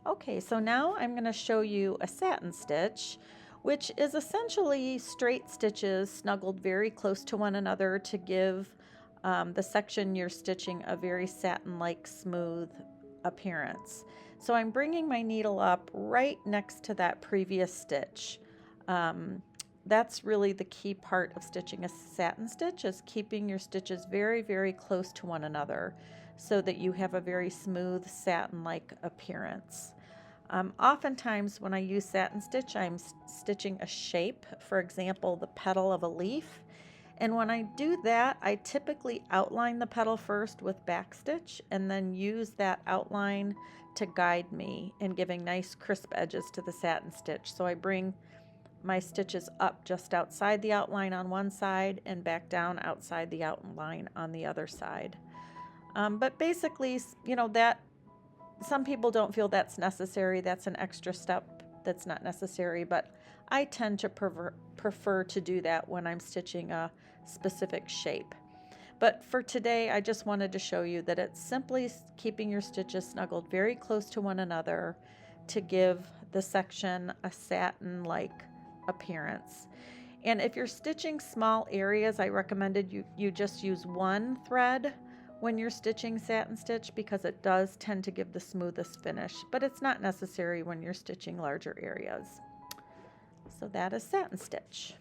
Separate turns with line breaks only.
Okay, so now I'm going to show you a satin stitch, which is essentially straight stitches snuggled very close to one another to give the section you're stitching a very satin-like smooth appearance. So I'm bringing my needle up right next to that previous stitch. That's really the key part of stitching a satin stitch, is keeping your stitches very, very close to one another so that you have a very smooth satin-like appearance. Oftentimes when I use satin stitch, I'm stitching a shape, for example, the petal of a leaf. And when I do that, I typically outline the petal first with backstitch and then use that outline to guide me in giving nice crisp edges to the satin stitch. So I bring my stitches up just outside the outline on one side and back down outside the outline on the other side. But basically, that some people don't feel that's necessary. That's an extra step that's not necessary, but I tend to prefer to do that when I'm stitching a specific shape. But for today, I just wanted to show you that it's simply keeping your stitches snuggled very close to one another to give the section a satin-like appearance. And if you're stitching small areas, I recommended you just use one thread when you're stitching satin stitch, because it does tend to give the smoothest finish, but it's not necessary when you're stitching larger areas. So that is satin stitch.